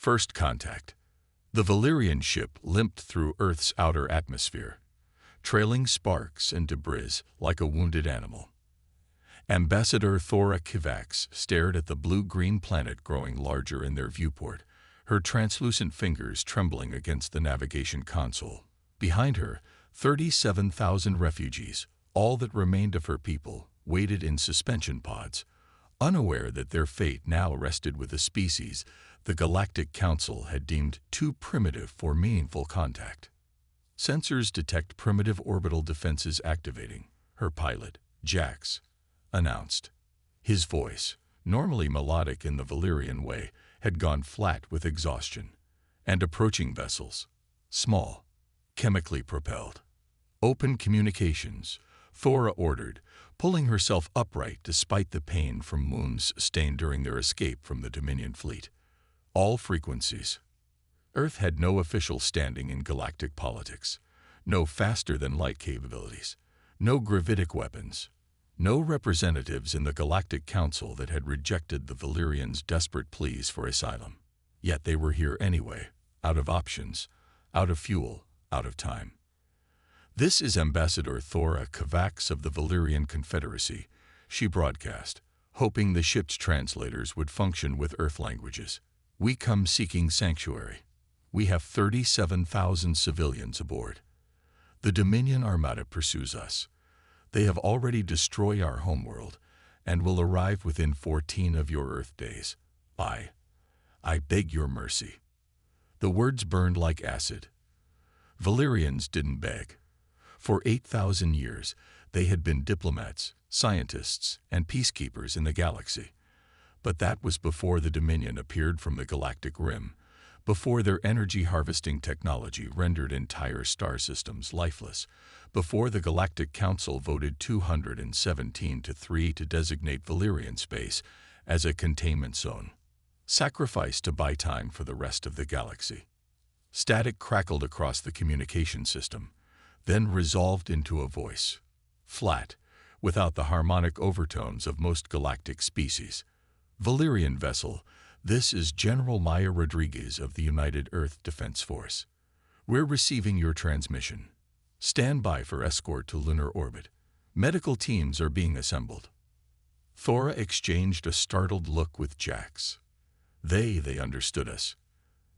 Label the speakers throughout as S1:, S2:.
S1: First contact. The Valyrian ship limped through Earth's outer atmosphere, trailing sparks and debris like a wounded animal. Ambassador Thora Kivax stared at the blue-green planet growing larger in their viewport, her translucent fingers trembling against the navigation console. Behind her, 37,000 refugees, all that remained of her people, waited in suspension pods, unaware that their fate now rested with a species the Galactic Council had deemed too primitive for meaningful contact. Sensors detect primitive orbital defenses activating, her pilot, Jax, announced. His voice, normally melodic in the Valyrian way, had gone flat with exhaustion. And approaching vessels, small, chemically propelled. Open communications, Thora ordered, pulling herself upright despite the pain from wounds sustained during their escape from the Dominion fleet. All frequencies. Earth had no official standing in galactic politics, no faster-than-light capabilities, no gravitic weapons, no representatives in the Galactic Council that had rejected the Valyrians' desperate pleas for asylum. Yet they were here anyway, out of options, out of fuel, out of time. "This is Ambassador Thora Kivax of the Valyrian Confederacy," she broadcast, hoping the ship's translators would function with Earth languages. "We come seeking sanctuary. We have 37,000 civilians aboard. The Dominion Armada pursues us. They have already destroyed our homeworld and will arrive within 14 of your Earth days. I beg your mercy." The words burned like acid. Valyrians didn't beg. For 8,000 years, they had been diplomats, scientists, and peacekeepers in the galaxy. But that was before the Dominion appeared from the galactic rim, before their energy-harvesting technology rendered entire star systems lifeless, before the Galactic Council voted 217-3 to designate Valyrian space as a containment zone, sacrificed to buy time for the rest of the galaxy. Static crackled across the communication system, then resolved into a voice, flat, without the harmonic overtones of most galactic species. "Valyrian vessel, this is General Maya Rodriguez of the United Earth Defense Force. We're receiving your transmission. Stand by for escort to lunar orbit. Medical teams are being assembled." Thora exchanged a startled look with Jax. They understood us.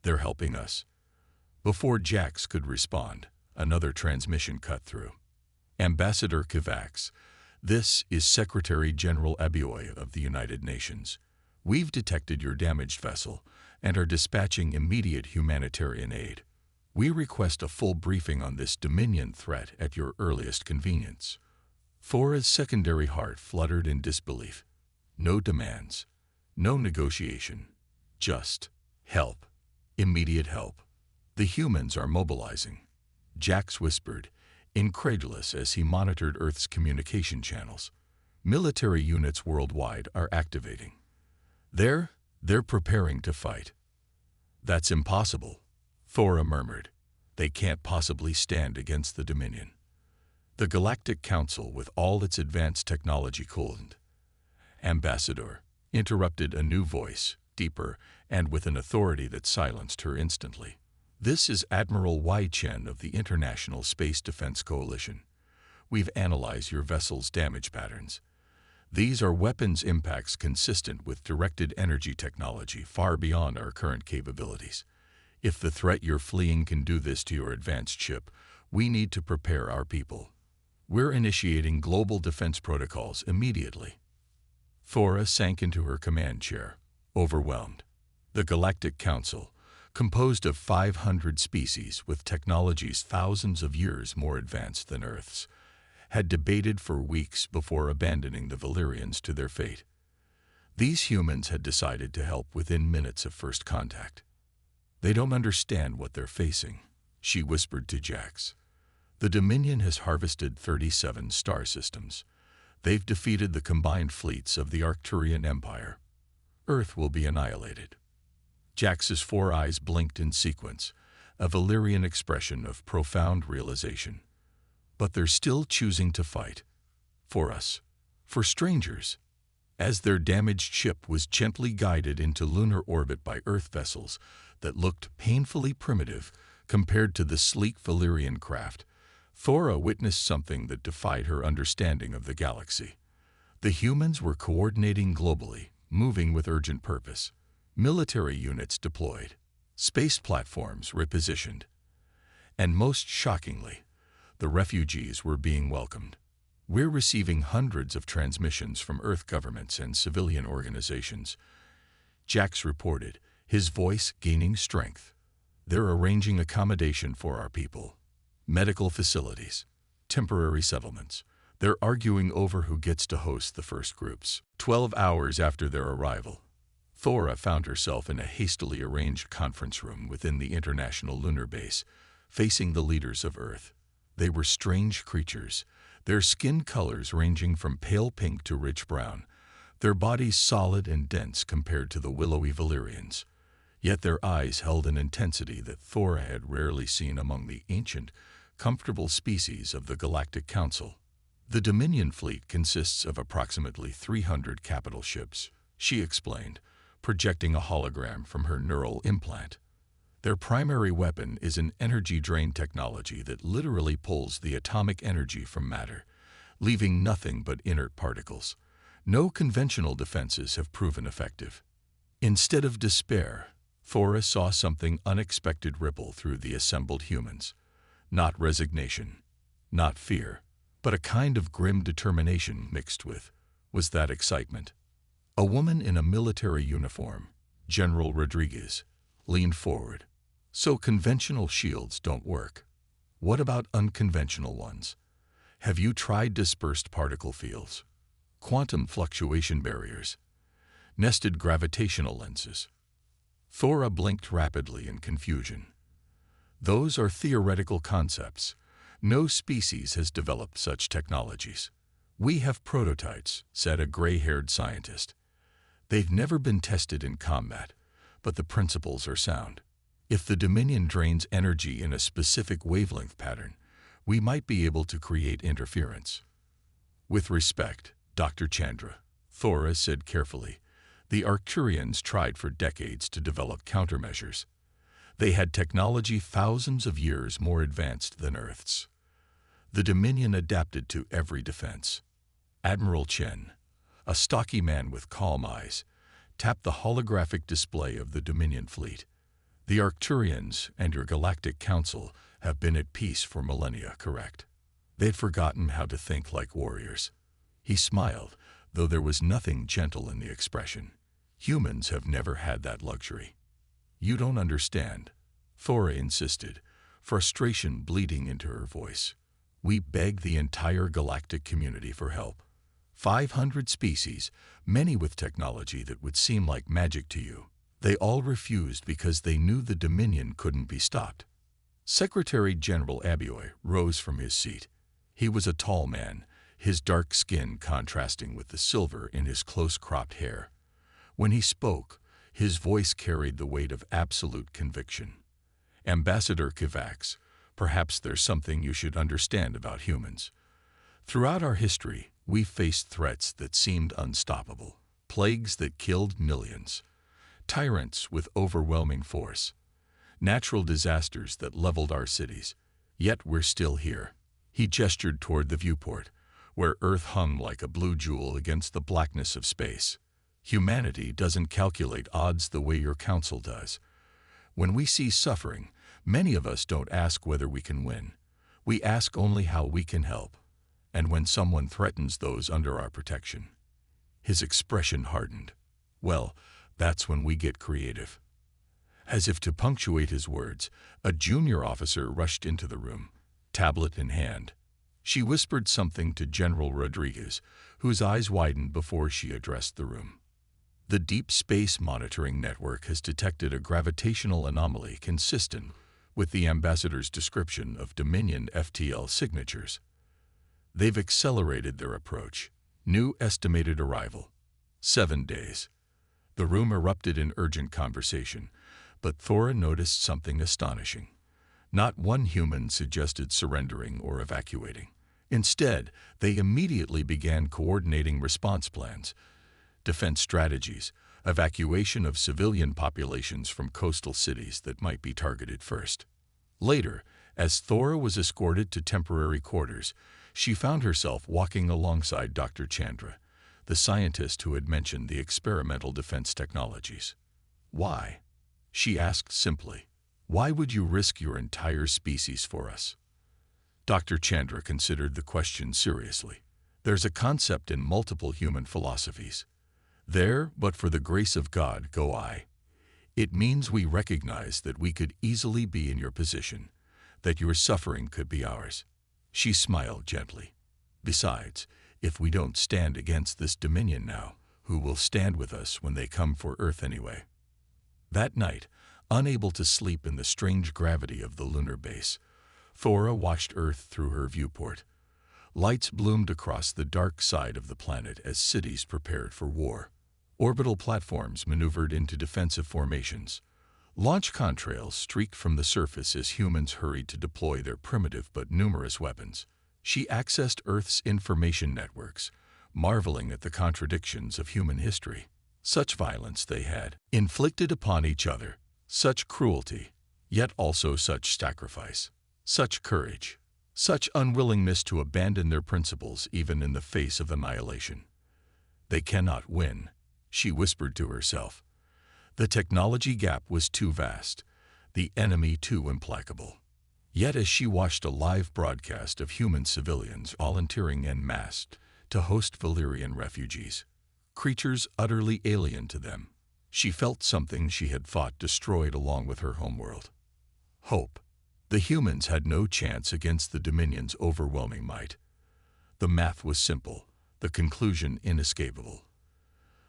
S1: They're helping us. Before Jax could respond, another transmission cut through. "Ambassador Kivax, this is Secretary General Abioy of the United Nations. We've detected your damaged vessel and are dispatching immediate humanitarian aid. We request a full briefing on this Dominion threat at your earliest convenience." Thora's secondary heart fluttered in disbelief. No demands, no negotiation, just help, immediate help. "The humans are mobilizing," Jax whispered, incredulous as he monitored Earth's communication channels. "Military units worldwide are activating. They're preparing to fight." "That's impossible," Thora murmured. "They can't possibly stand against the Dominion." The Galactic Council, with all its advanced technology, couldn't. "Ambassador," interrupted a new voice, deeper, and with an authority that silenced her instantly. "This is Admiral Wai Chen of the International Space Defense Coalition. We've analyzed your vessel's damage patterns. These are weapons impacts consistent with directed energy technology far beyond our current capabilities. If the threat you're fleeing can do this to your advanced ship, we need to prepare our people. We're initiating global defense protocols immediately." Thora sank into her command chair, overwhelmed. The Galactic Council, composed of 500 species with technologies thousands of years more advanced than Earth's, had debated for weeks before abandoning the Valyrians to their fate. These humans had decided to help within minutes of first contact. "They don't understand what they're facing," she whispered to Jax. "The Dominion has harvested 37 star systems. They've defeated the combined fleets of the Arcturian Empire. Earth will be annihilated." Jax's 4 eyes blinked in sequence, a Valyrian expression of profound realization. "But they're still choosing to fight. For us. For strangers." As their damaged ship was gently guided into lunar orbit by Earth vessels, that looked painfully primitive compared to the sleek Valyrian craft, Thora witnessed something that defied her understanding of the galaxy. The humans were coordinating globally, moving with urgent purpose. Military units deployed, space platforms repositioned, and most shockingly, the refugees were being welcomed. We're receiving hundreds of transmissions from Earth governments and civilian organizations, Jax reported, his voice gaining strength. They're arranging accommodation for our people. Medical facilities, temporary settlements. They're arguing over who gets to host the first groups. 12 hours after their arrival, Thora found herself in a hastily arranged conference room within the International Lunar Base, facing the leaders of Earth. They were strange creatures, their skin colors ranging from pale pink to rich brown, their bodies solid and dense compared to the willowy Valyrians. Yet their eyes held an intensity that Thora had rarely seen among the ancient, comfortable species of the Galactic Council. The Dominion fleet consists of approximately 300 capital ships, she explained, projecting a hologram from her neural implant. Their primary weapon is an energy drain technology that literally pulls the atomic energy from matter, leaving nothing but inert particles. No conventional defenses have proven effective. Instead of despair, Thora saw something unexpected ripple through the assembled humans. Not resignation, not fear, but a kind of grim determination mixed with, was that excitement. A woman in a military uniform, General Rodriguez, leaned forward. So conventional shields don't work. What about unconventional ones? Have you tried dispersed particle fields, quantum fluctuation barriers, nested gravitational lenses? Thora blinked rapidly in confusion. Those are theoretical concepts. No species has developed such technologies. We have prototypes, said a gray-haired scientist. They've never been tested in combat, but the principles are sound. If the Dominion drains energy in a specific wavelength pattern, we might be able to create interference. With respect, Dr. Chandra, Thora said carefully, the Arcturians tried for decades to develop countermeasures. They had technology thousands of years more advanced than Earth's. The Dominion adapted to every defense. Admiral Chen, a stocky man with calm eyes, tapped the holographic display of the Dominion fleet. The Arcturians and your Galactic Council have been at peace for millennia, correct? They'd forgotten how to think like warriors. He smiled, though there was nothing gentle in the expression. Humans have never had that luxury. You don't understand, Thora insisted, frustration bleeding into her voice. We beg the entire galactic community for help. 500 species, many with technology that would seem like magic to you. They all refused because they knew the Dominion couldn't be stopped. Secretary General Abioy rose from his seat. He was a tall man, his dark skin contrasting with the silver in his close-cropped hair. When he spoke, his voice carried the weight of absolute conviction. Ambassador Kovacs, perhaps there's something you should understand about humans. Throughout our history, we've faced threats that seemed unstoppable, plagues that killed millions, tyrants with overwhelming force, natural disasters that leveled our cities. Yet we're still here. He gestured toward the viewport, where Earth hung like a blue jewel against the blackness of space. Humanity doesn't calculate odds the way your council does. When we see suffering, many of us don't ask whether we can win. We ask only how we can help. And when someone threatens those under our protection, his expression hardened. Well, that's when we get creative. As if to punctuate his words, a junior officer rushed into the room, tablet in hand. She whispered something to General Rodriguez, whose eyes widened before she addressed the room. The Deep Space Monitoring Network has detected a gravitational anomaly consistent with the ambassador's description of Dominion FTL signatures. They've accelerated their approach. New estimated arrival: 7 days. The room erupted in urgent conversation, but Thora noticed something astonishing. Not one human suggested surrendering or evacuating. Instead, they immediately began coordinating response plans, defense strategies, evacuation of civilian populations from coastal cities that might be targeted first. Later, as Thora was escorted to temporary quarters, she found herself walking alongside Dr. Chandra, the scientist who had mentioned the experimental defense technologies. "Why?" she asked simply. "Why would you risk your entire species for us?" Dr. Chandra considered the question seriously. "There's a concept in multiple human philosophies. There, but for the grace of God, go I. It means we recognize that we could easily be in your position, that your suffering could be ours." She smiled gently. "Besides, if we don't stand against this dominion now, who will stand with us when they come for Earth anyway?" That night, unable to sleep in the strange gravity of the lunar base, Thora watched Earth through her viewport. Lights bloomed across the dark side of the planet as cities prepared for war. Orbital platforms maneuvered into defensive formations. Launch contrails streaked from the surface as humans hurried to deploy their primitive but numerous weapons. She accessed Earth's information networks, marveling at the contradictions of human history. Such violence they had inflicted upon each other, such cruelty, yet also such sacrifice, such courage, such unwillingness to abandon their principles even in the face of annihilation. "They cannot win," she whispered to herself. The technology gap was too vast, the enemy too implacable. Yet as she watched a live broadcast of human civilians volunteering en masse to host Valyrian refugees, creatures utterly alien to them, she felt something she had thought destroyed along with her homeworld. Hope. The humans had no chance against the Dominion's overwhelming might. The math was simple, the conclusion inescapable.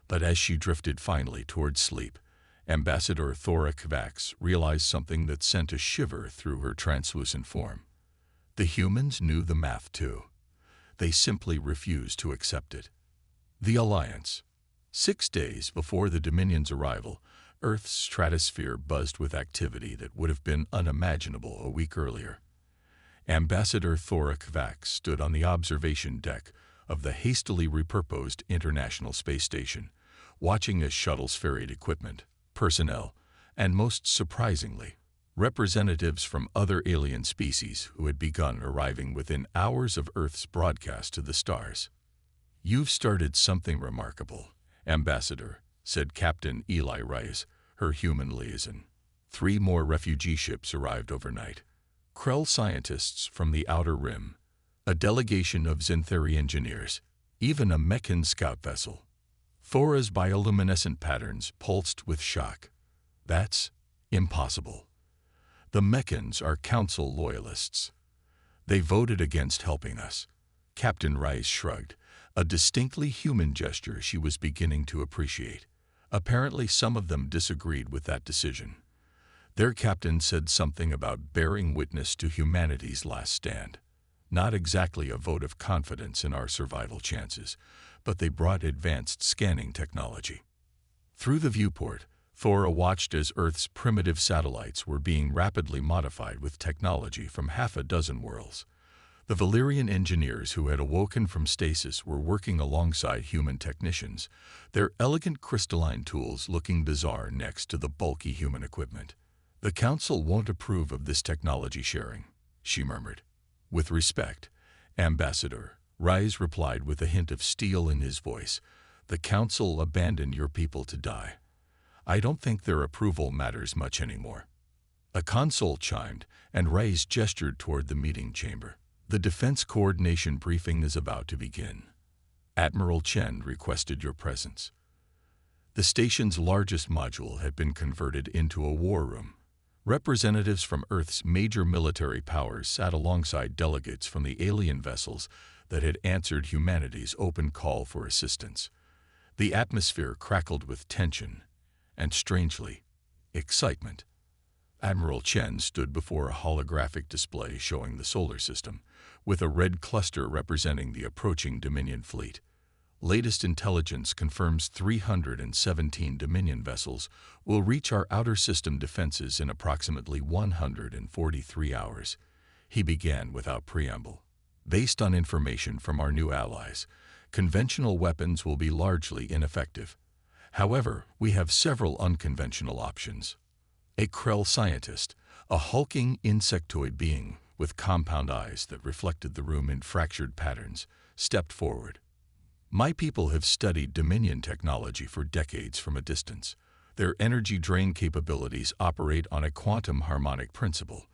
S1: But as she drifted finally towards sleep, Ambassador Thora Kvax realized something that sent a shiver through her translucent form. The humans knew the math too. They simply refused to accept it. The Alliance. 6 days before the Dominion's arrival, Earth's stratosphere buzzed with activity that would have been unimaginable a week earlier. Ambassador Thora Kvax stood on the observation deck of the hastily repurposed International Space Station, watching as shuttles ferried equipment, personnel, and most surprisingly, representatives from other alien species who had begun arriving within hours of Earth's broadcast to the stars. "You've started something remarkable, Ambassador," said Captain Eli Rice, her human liaison. 3 more refugee ships arrived overnight. Krell scientists from the Outer Rim, a delegation of Xanthari engineers, even a Meccan scout vessel. Thora's bioluminescent patterns pulsed with shock. "That's impossible. The Meccans are Council loyalists. They voted against helping us." Captain Rice shrugged, a distinctly human gesture she was beginning to appreciate. Apparently some of them disagreed with that decision. Their captain said something about bearing witness to humanity's last stand. Not exactly a vote of confidence in our survival chances, but they brought advanced scanning technology. Through the viewport, Thora watched as Earth's primitive satellites were being rapidly modified with technology from half a dozen worlds. The Valyrian engineers who had awoken from stasis were working alongside human technicians, their elegant crystalline tools looking bizarre next to the bulky human equipment. "The Council won't approve of this technology sharing," she murmured. "With respect, Ambassador," Rice replied with a hint of steel in his voice, "the Council abandoned your people to die. I don't think their approval matters much anymore." A console chimed, and Rice gestured toward the meeting chamber. "The Defense Coordination briefing is about to begin. Admiral Chen requested your presence." The station's largest module had been converted into a war room. Representatives from Earth's major military powers sat alongside delegates from the alien vessels that had answered humanity's open call for assistance. The atmosphere crackled with tension and, strangely, excitement. Admiral Chen stood before a holographic display showing the solar system, with a red cluster representing the approaching Dominion fleet. Latest intelligence confirms 317 Dominion vessels will reach our outer system defenses in approximately 143 hours. He began without preamble. "Based on information from our new allies, conventional weapons will be largely ineffective. However, we have several unconventional options. A Krell scientist, a hulking insectoid being with compound eyes that reflected the room in fractured patterns, stepped forward. My people have studied Dominion technology for decades from a distance. Their energy drain capabilities operate on a quantum harmonic principle,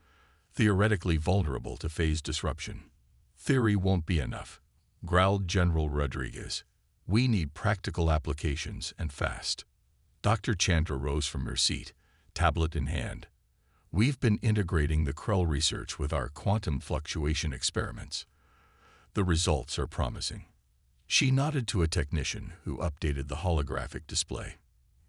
S1: theoretically vulnerable to phase disruption. Theory won't be enough, growled General Rodriguez. We need practical applications, and fast. Dr. Chandra rose from her seat, tablet in hand. We've been integrating the Krell research with our quantum fluctuation experiments. The results are promising. She nodded to a technician who updated the holographic display.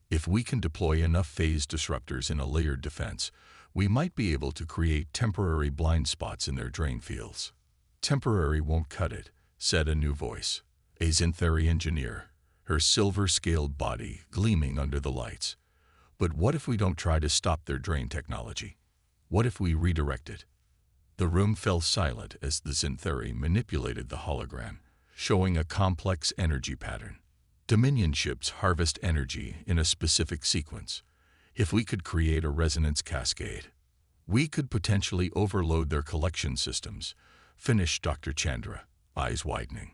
S1: If we can deploy enough phase disruptors in a layered defense, we might be able to create temporary blind spots in their drain fields. Temporary won't cut it, said a new voice. A Xanthari engineer, her silver-scaled body gleaming under the lights. But what if we don't try to stop their drain technology? What if we redirect it? The room fell silent as the Xanthari manipulated the hologram, showing a complex energy pattern. Dominion ships harvest energy in a specific sequence. If we could create a resonance cascade, we could potentially overload their collection systems, finished Dr. Chandra, eyes widening.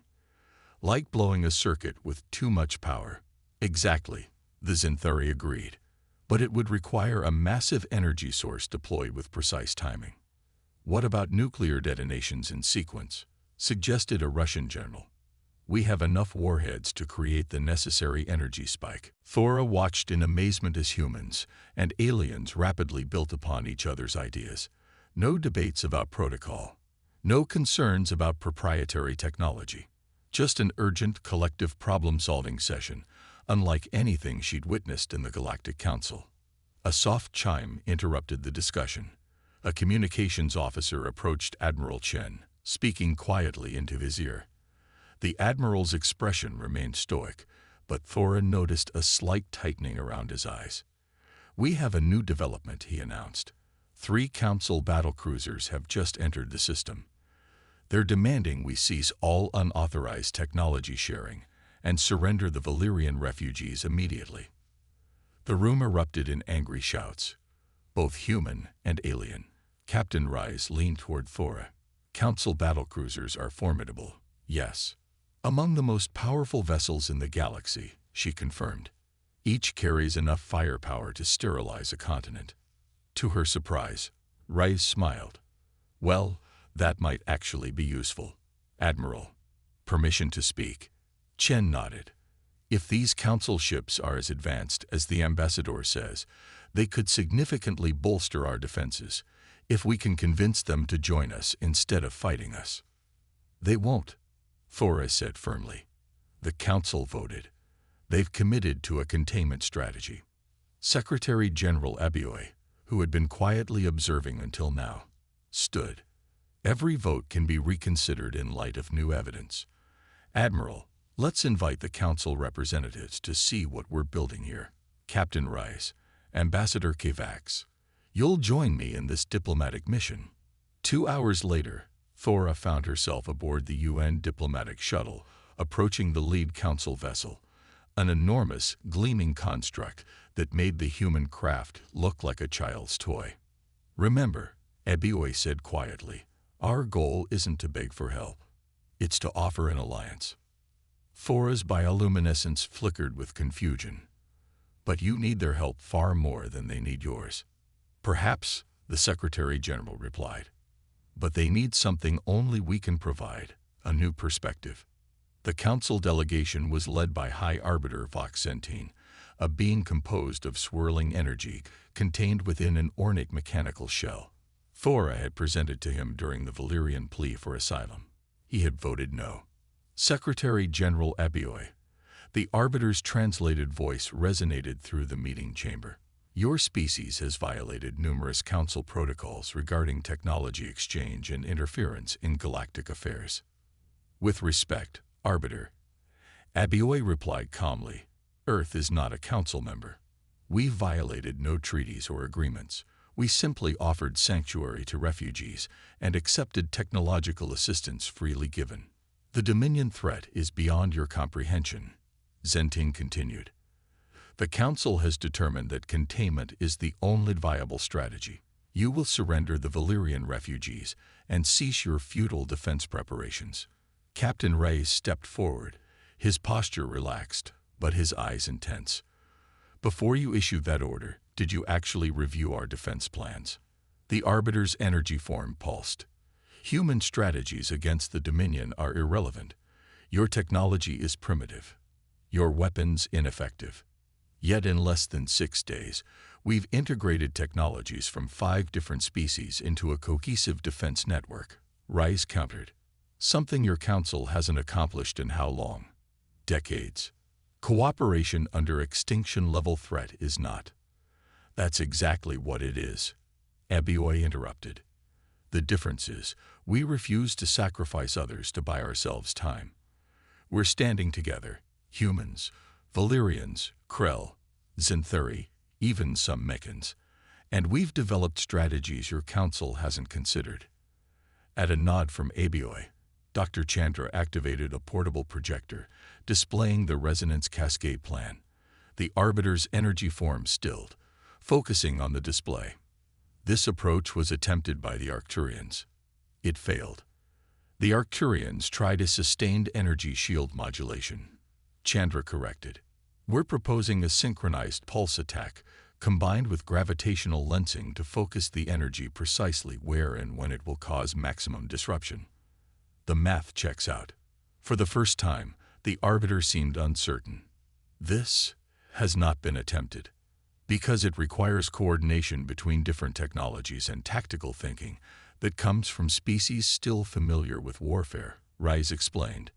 S1: Like blowing a circuit with too much power. Exactly, the Xanthari agreed. But it would require a massive energy source deployed with precise timing. What about nuclear detonations in sequence? Suggested a Russian general. We have enough warheads to create the necessary energy spike. Thora watched in amazement as humans and aliens rapidly built upon each other's ideas. No debates about protocol. No concerns about proprietary technology. Just an urgent collective problem-solving session, unlike anything she'd witnessed in the Galactic Council. A soft chime interrupted the discussion. A communications officer approached Admiral Chen, speaking quietly into his ear. The Admiral's expression remained stoic, but Thora noticed a slight tightening around his eyes. We have a new development, he announced. 3 Council battlecruisers have just entered the system. They're demanding we cease all unauthorized technology sharing and surrender the Valyrian refugees immediately. The room erupted in angry shouts, both human and alien. Captain Rise leaned toward Thora. Council battlecruisers are formidable, yes. Among the most powerful vessels in the galaxy, she confirmed. Each carries enough firepower to sterilize a continent. To her surprise, Rise smiled. Well, that might actually be useful. Admiral, permission to speak. Chen nodded. If these council ships are as advanced as the ambassador says, they could significantly bolster our defenses if we can convince them to join us instead of fighting us. They won't, Thora said firmly. The council voted. They've committed to a containment strategy. Secretary General Abioy, who had been quietly observing until now, stood. Every vote can be reconsidered in light of new evidence. Admiral, let's invite the council representatives to see what we're building here. Captain Rice, Ambassador Kavax, you'll join me in this diplomatic mission. 2 hours later, Thora found herself aboard the UN diplomatic shuttle, approaching the lead council vessel, an enormous, gleaming construct that made the human craft look like a child's toy. Remember, Abioy said quietly, our goal isn't to beg for help. It's to offer an alliance. Thora's bioluminescence flickered with confusion. But you need their help far more than they need yours. Perhaps, the Secretary General replied. But they need something only we can provide, a new perspective. The council delegation was led by High Arbiter Vox Centene, a being composed of swirling energy contained within an ornate mechanical shell. Thora had presented to him during the Valyrian plea for asylum. He had voted no. Secretary General Abioy. The Arbiter's translated voice resonated through the meeting chamber. Your species has violated numerous council protocols regarding technology exchange and interference in galactic affairs. With respect, Arbiter. Abioy replied calmly, Earth is not a council member. We violated no treaties or agreements. We simply offered sanctuary to refugees and accepted technological assistance freely given. The Dominion threat is beyond your comprehension, Centene continued. The Council has determined that containment is the only viable strategy. You will surrender the Valyrian refugees and cease your futile defense preparations. Captain Reyes stepped forward, his posture relaxed, but his eyes intense. Before you issued that order, did you actually review our defense plans? The Arbiter's energy form pulsed. Human strategies against the Dominion are irrelevant. Your technology is primitive. Your weapons ineffective. Yet in less than 6 days, we've integrated technologies from 5 different species into a cohesive defense network. Reyes countered. Something your council hasn't accomplished in how long? Decades. Cooperation under extinction-level threat is not. That's exactly what it is. HFY interrupted. The difference is, we refuse to sacrifice others to buy ourselves time. We're standing together, humans, Valyrians, Krell, Xanthuri, even some Mechans, and we've developed strategies your council hasn't considered. At a nod from HFY, Dr. Chandra activated a portable projector, displaying the resonance cascade plan. The Arbiter's energy form stilled, focusing on the display. This approach was attempted by the Arcturians. It failed. The Arcturians tried a sustained energy shield modulation. Chandra corrected. We're proposing a synchronized pulse attack, combined with gravitational lensing to focus the energy precisely where and when it will cause maximum disruption. The math checks out. For the first time, the Arbiter seemed uncertain. This has not been attempted. Because it requires coordination between different technologies and tactical thinking that comes from species still familiar with warfare, Reyes explained.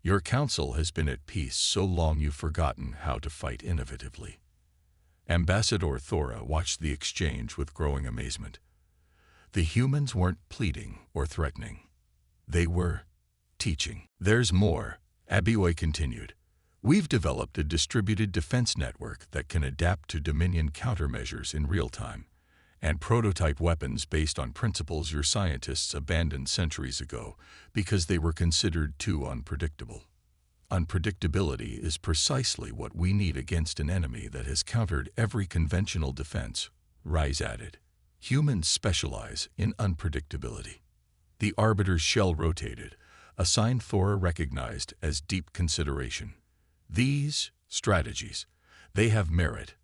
S1: Your council has been at peace so long you've forgotten how to fight innovatively. Ambassador Thora watched the exchange with growing amazement. The humans weren't pleading or threatening. They were teaching. There's more, HFY continued. We've developed a distributed defense network that can adapt to Dominion countermeasures in real time, and prototype weapons based on principles your scientists abandoned centuries ago because they were considered too unpredictable. Unpredictability is precisely what we need against an enemy that has countered every conventional defense, Reyes added. Humans specialize in unpredictability. The Arbiter's shell rotated, a sign Thora recognized as deep consideration. These strategies, they have merit,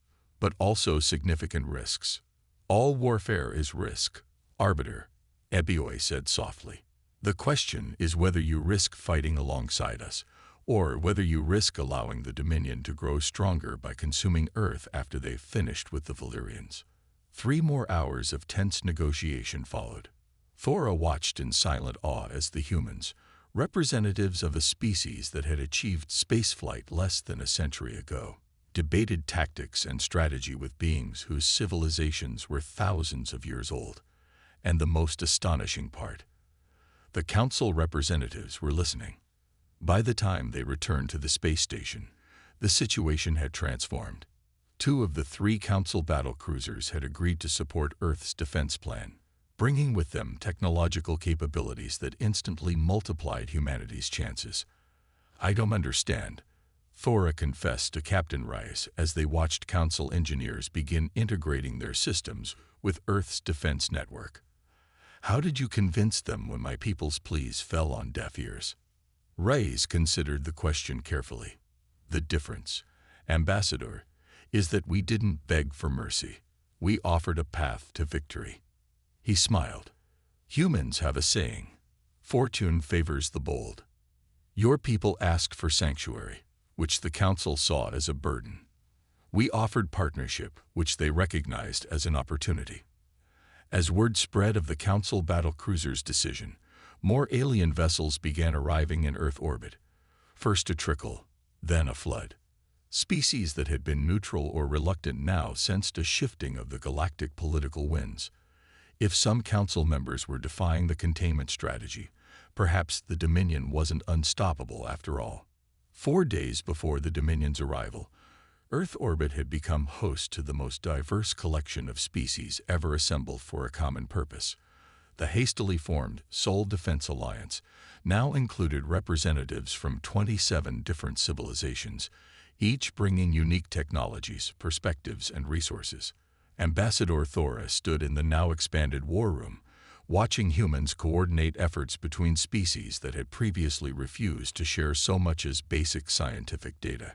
S1: but also significant risks. All warfare is risk, Arbiter, HFY said softly. The question is whether you risk fighting alongside us, or whether you risk allowing the Dominion to grow stronger by consuming Earth after they've finished with the Valyrians. 3 more hours of tense negotiation followed. Thora watched in silent awe as the humans, representatives of a species that had achieved spaceflight less than a century ago, debated tactics and strategy with beings whose civilizations were thousands of years old. And the most astonishing part, the council representatives were listening. By the time they returned to the space station, the situation had transformed. 2 of the 3 council battlecruisers had agreed to support Earth's defense plan, bringing with them technological capabilities that instantly multiplied humanity's chances. I don't understand, Thora confessed to Captain Reyes as they watched Council engineers begin integrating their systems with Earth's defense network. How did you convince them when my people's pleas fell on deaf ears? Reyes considered the question carefully. The difference, Ambassador, is that we didn't beg for mercy. We offered a path to victory. He smiled. Humans have a saying, fortune favors the bold. Your people asked for sanctuary, which the Council saw as a burden. We offered partnership, which they recognized as an opportunity. As word spread of the Council battlecruiser's decision, more alien vessels began arriving in Earth orbit. First a trickle, then a flood. Species that had been neutral or reluctant now sensed a shifting of the galactic political winds. If some Council members were defying the containment strategy, perhaps the Dominion wasn't unstoppable after all. 4 days before the Dominion's arrival, Earth orbit had become host to the most diverse collection of species ever assembled for a common purpose. The hastily formed Sol Defense Alliance now included representatives from 27 different civilizations, each bringing unique technologies, perspectives, and resources. Ambassador Thora stood in the now-expanded war room, watching humans coordinate efforts between species that had previously refused to share so much as basic scientific data.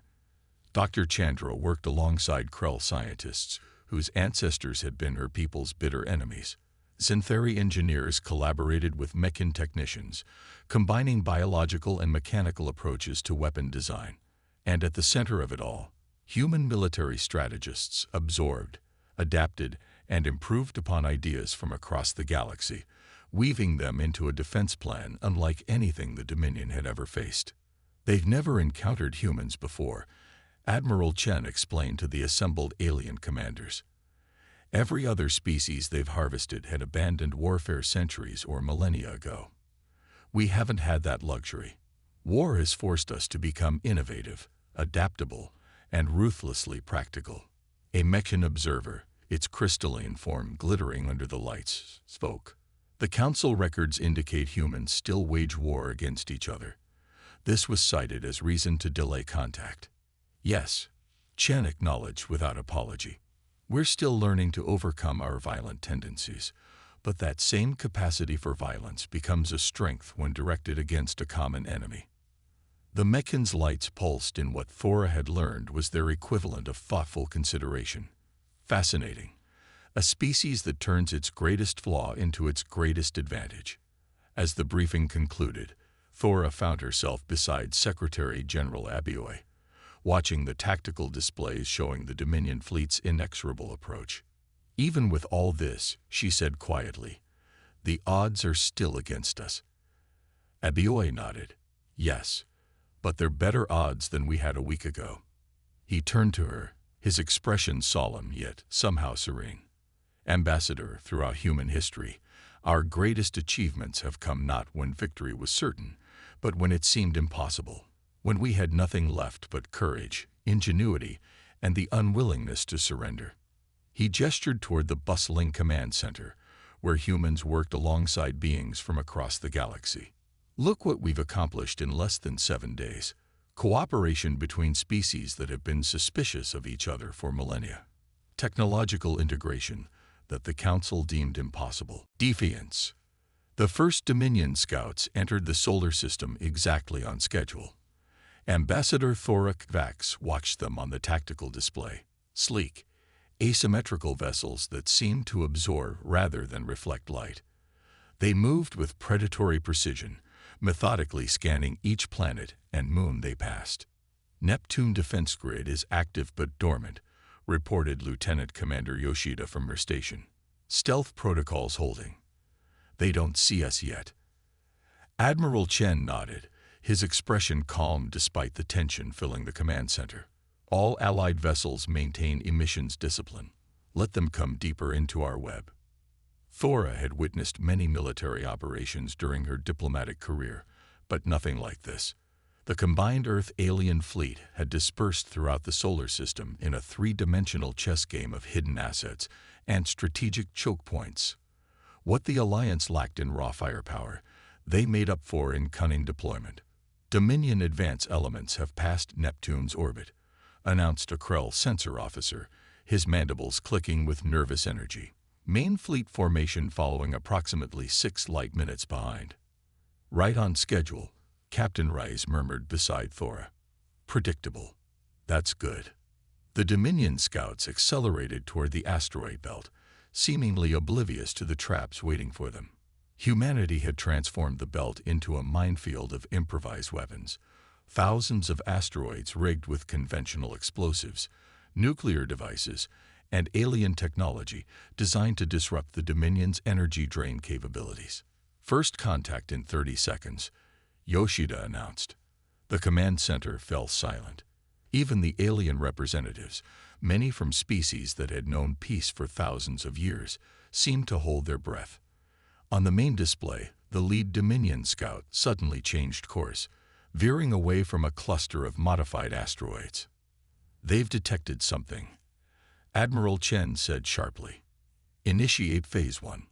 S1: Dr. Chandra worked alongside Krell scientists, whose ancestors had been her people's bitter enemies. Syntheri engineers collaborated with Mechan technicians, combining biological and mechanical approaches to weapon design. And at the center of it all, human military strategists absorbed, adapted, and improved upon ideas from across the galaxy, weaving them into a defense plan unlike anything the Dominion had ever faced. They've never encountered humans before, Admiral Chen explained to the assembled alien commanders. Every other species they've harvested had abandoned warfare centuries or millennia ago. We haven't had that luxury. War has forced us to become innovative, adaptable, and ruthlessly practical. A Mechan observer, its crystalline form glittering under the lights, spoke. The Council records indicate humans still wage war against each other. This was cited as reason to delay contact. Yes, Chen acknowledged without apology. We're still learning to overcome our violent tendencies, but that same capacity for violence becomes a strength when directed against a common enemy. The Mechan's lights pulsed in what Thora had learned was their equivalent of thoughtful consideration. Fascinating. A species that turns its greatest flaw into its greatest advantage. As the briefing concluded, Thora found herself beside Secretary General Abioy, watching the tactical displays showing the Dominion fleet's inexorable approach. Even with all this, she said quietly, the odds are still against us. Abioy nodded. Yes, but they're better odds than we had a week ago. He turned to her, his expression solemn yet somehow serene. Ambassador, throughout human history, our greatest achievements have come not when victory was certain, but when it seemed impossible. When we had nothing left but courage, ingenuity, and the unwillingness to surrender. He gestured toward the bustling command center, where humans worked alongside beings from across the galaxy. Look what we've accomplished in less than 7 days. Cooperation between species that have been suspicious of each other for millennia. Technological integration that the Council deemed impossible. Defiance. The first Dominion scouts entered the solar system exactly on schedule. Ambassador Thora Vax watched them on the tactical display. Sleek, asymmetrical vessels that seemed to absorb rather than reflect light. They moved with predatory precision, methodically scanning each planet and moon they passed. Neptune defense grid is active but dormant, reported Lieutenant Commander Yoshida from her station. Stealth protocols holding. They don't see us yet. Admiral Chen nodded, his expression calm despite the tension filling the command center. All Allied vessels maintain emissions discipline. Let them come deeper into our web. Thora had witnessed many military operations during her diplomatic career, but nothing like this. The combined Earth-alien fleet had dispersed throughout the solar system in a three-dimensional chess game of hidden assets and strategic choke points. What the Alliance lacked in raw firepower, they made up for in cunning deployment. Dominion advance elements have passed Neptune's orbit, announced a Krell sensor officer, his mandibles clicking with nervous energy. Main fleet formation following approximately 6 light minutes behind. Right on schedule, Captain Rice murmured beside Thora. Predictable. That's good. The Dominion scouts accelerated toward the asteroid belt, seemingly oblivious to the traps waiting for them. Humanity had transformed the belt into a minefield of improvised weapons. Thousands of asteroids rigged with conventional explosives, nuclear devices, and alien technology designed to disrupt the Dominion's energy drain capabilities. First contact in 30 seconds, Yoshida announced. The command center fell silent. Even the alien representatives, many from species that had known peace for thousands of years, seemed to hold their breath. On the main display, the lead Dominion scout suddenly changed course, veering away from a cluster of modified asteroids. They've detected something, Admiral Chen said sharply. Initiate Phase 1.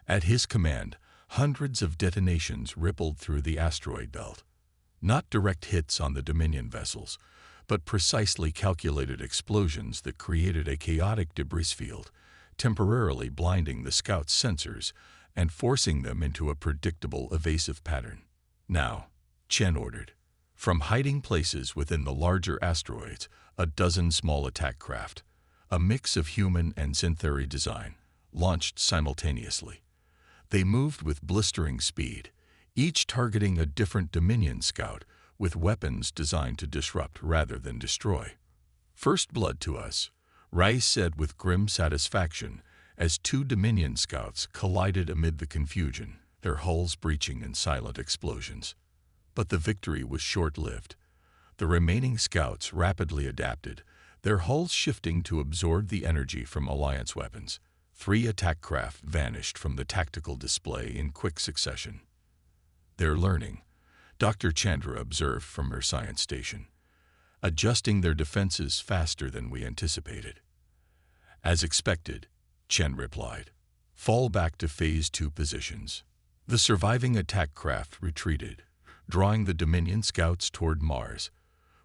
S1: At his command, hundreds of detonations rippled through the asteroid belt. Not direct hits on the Dominion vessels, but precisely calculated explosions that created a chaotic debris field, temporarily blinding the scouts' sensors and forcing them into a predictable evasive pattern. "Now," Chen ordered. From hiding places within the larger asteroids, a dozen small attack craft, a mix of human and synthetic design, launched simultaneously. They moved with blistering speed, each targeting a different Dominion scout with weapons designed to disrupt rather than destroy. "First blood to us," Rice said with grim satisfaction as two Dominion scouts collided amid the confusion, their hulls breaching in silent explosions. But the victory was short-lived. The remaining scouts rapidly adapted, their hulls shifting to absorb the energy from Alliance weapons. 3 attack craft vanished from the tactical display in quick succession. "They're learning," Dr. Chandra observed from her science station, "adjusting their defenses faster than we anticipated." "As expected," Chen replied. "Fall back to Phase 2 positions." The surviving attack craft retreated, drawing the Dominion scouts toward Mars,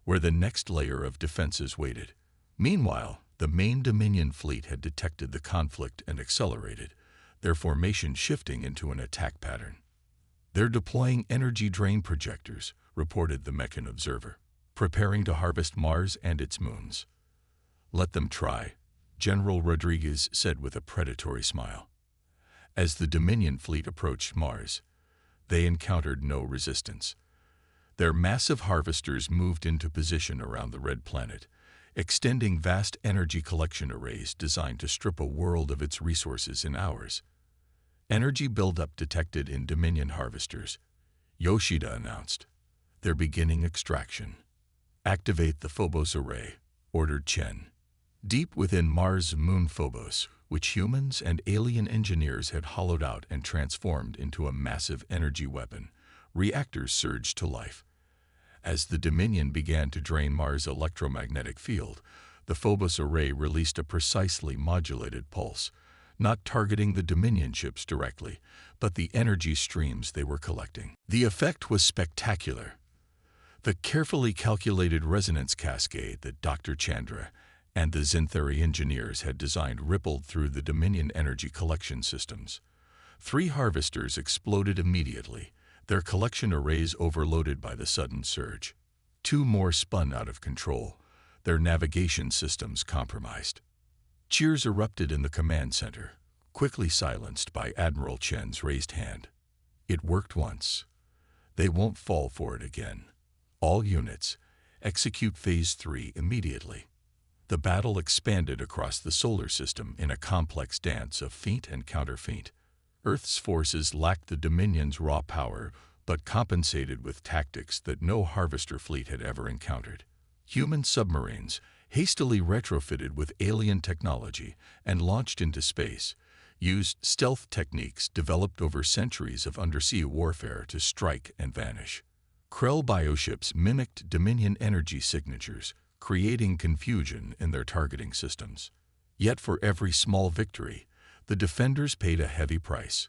S1: where the next layer of defenses waited. Meanwhile, the main Dominion fleet had detected the conflict and accelerated, their formation shifting into an attack pattern. "They're deploying energy drain projectors," reported the Meccan observer, "preparing to harvest Mars and its moons." "Let them try," General Rodriguez said with a predatory smile. As the Dominion fleet approached Mars, they encountered no resistance. Their massive harvesters moved into position around the red planet, extending vast energy collection arrays designed to strip a world of its resources in hours. "Energy buildup detected in Dominion harvesters," Yoshida announced. "They're beginning extraction." "Activate the Phobos array," ordered Chen. Deep within Mars' moon Phobos, which humans and alien engineers had hollowed out and transformed into a massive energy weapon, reactors surged to life. As the Dominion began to drain Mars' electromagnetic field, the Phobos array released a precisely modulated pulse, not targeting the Dominion ships directly, but the energy streams they were collecting. The effect was spectacular. The carefully calculated resonance cascade that Dr. Chandra and the Xanthari engineers had designed rippled through the Dominion energy collection systems. 3 harvesters exploded immediately, their collection arrays overloaded by the sudden surge. 2 more spun out of control, their navigation systems compromised. Cheers erupted in the command center, quickly silenced by Admiral Chen's raised hand. "It worked once. They won't fall for it again. All units, execute Phase 3 immediately." The battle expanded across the solar system in a complex dance of feint and counterfeint. Earth's forces lacked the Dominion's raw power, but compensated with tactics that no harvester fleet had ever encountered. Human submarines, hastily retrofitted with alien technology and launched into space, used stealth techniques developed over centuries of undersea warfare to strike and vanish. Krell bioships mimicked Dominion energy signatures, creating confusion in their targeting systems. Yet for every small victory, the defenders paid a heavy price.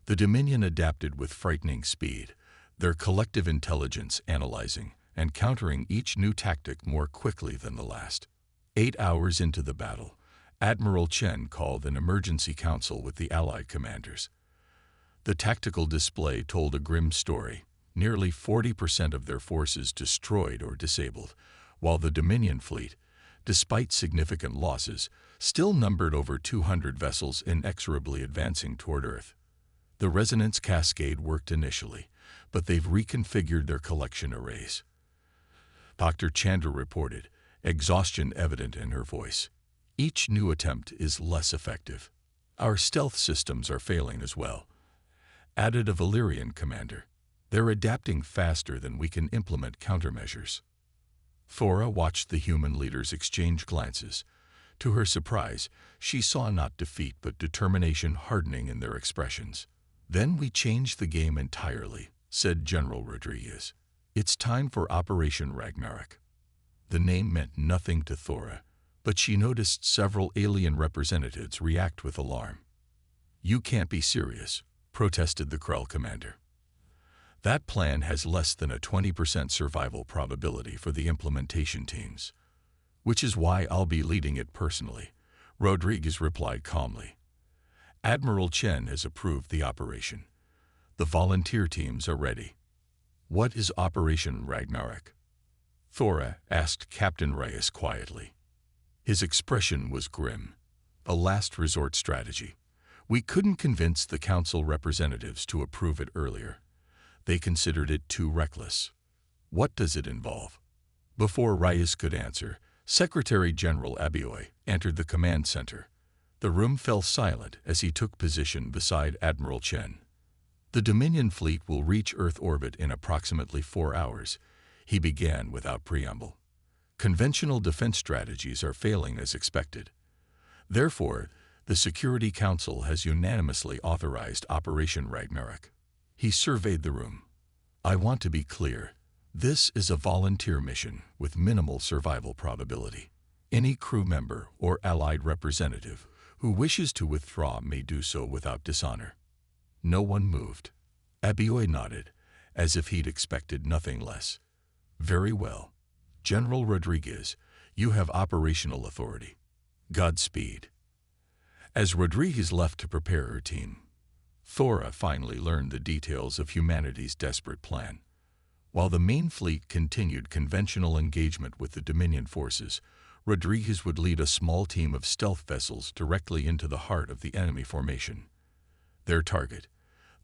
S1: The Dominion adapted with frightening speed, their collective intelligence analyzing and countering each new tactic more quickly than the last. 8 hours into the battle, Admiral Chen called an emergency council with the Allied commanders. The tactical display told a grim story: nearly 40% of their forces destroyed or disabled, while the Dominion fleet, despite significant losses, still numbered over 200 vessels inexorably advancing toward Earth. The resonance cascade worked initially, but they've reconfigured their collection arrays. Dr. Chandra reported, exhaustion evident in her voice. "Each new attempt is less effective. Our stealth systems are failing as well," added a Valyrian commander. "They're adapting faster than we can implement countermeasures." Thora watched the human leaders exchange glances. To her surprise, she saw not defeat but determination hardening in their expressions. "Then we change the game entirely," said General Rodriguez. "It's time for Operation Ragnarok." The name meant nothing to Thora, but she noticed several alien representatives react with alarm. "You can't be serious," protested the Krell commander. That plan has less than a 20% survival probability for the implementation teams, which is why I'll be leading it personally, Rodriguez replied calmly. Admiral Chen has approved the operation. The volunteer teams are ready. What is Operation Ragnarok? Thora asked Captain Reyes quietly. His expression was grim. A last resort strategy. We couldn't convince the council representatives to approve it earlier. They considered it too reckless. What does it involve? Before Reyes could answer, Secretary General Abioy entered the command center. The room fell silent as he took position beside Admiral Chen. The Dominion fleet will reach Earth orbit in approximately 4 hours, he began without preamble. Conventional defense strategies are failing as expected. Therefore, the Security Council has unanimously authorized Operation Ragnarok. He surveyed the room. I want to be clear. This is a volunteer mission with minimal survival probability. Any crew member or allied representative who wishes to withdraw may do so without dishonor. No one moved. Abioy nodded, as if he'd expected nothing less. Very well. General Rodriguez, you have operational authority. Godspeed. As Rodriguez left to prepare her team, Thora finally learned the details of humanity's desperate plan. While the main fleet continued conventional engagement with the Dominion forces, Rodriguez would lead a small team of stealth vessels directly into the heart of the enemy formation. Their target,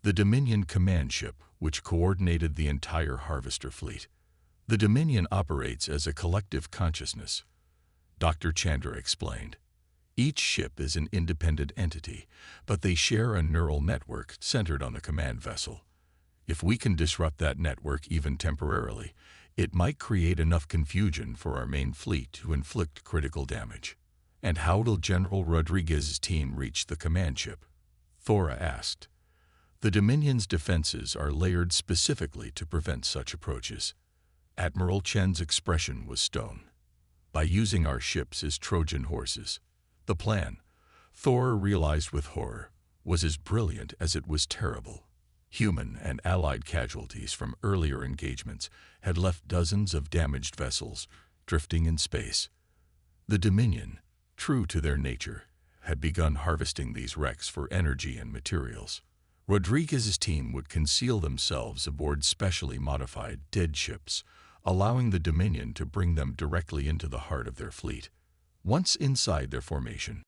S1: the Dominion command ship, which coordinated the entire Harvester fleet. The Dominion operates as a collective consciousness, Dr. Chandra explained. Each ship is an independent entity, but they share a neural network centered on the command vessel. If we can disrupt that network even temporarily, it might create enough confusion for our main fleet to inflict critical damage. And how will General Rodriguez's team reach the command ship? Thora asked. The Dominion's defenses are layered specifically to prevent such approaches. Admiral Chen's expression was stone. By using our ships as Trojan horses. The plan, Thora realized with horror, was as brilliant as it was terrible. Human and allied casualties from earlier engagements had left dozens of damaged vessels drifting in space. The Dominion, true to their nature, had begun harvesting these wrecks for energy and materials. Rodriguez's team would conceal themselves aboard specially modified dead ships, allowing the Dominion to bring them directly into the heart of their fleet. Once inside their formation,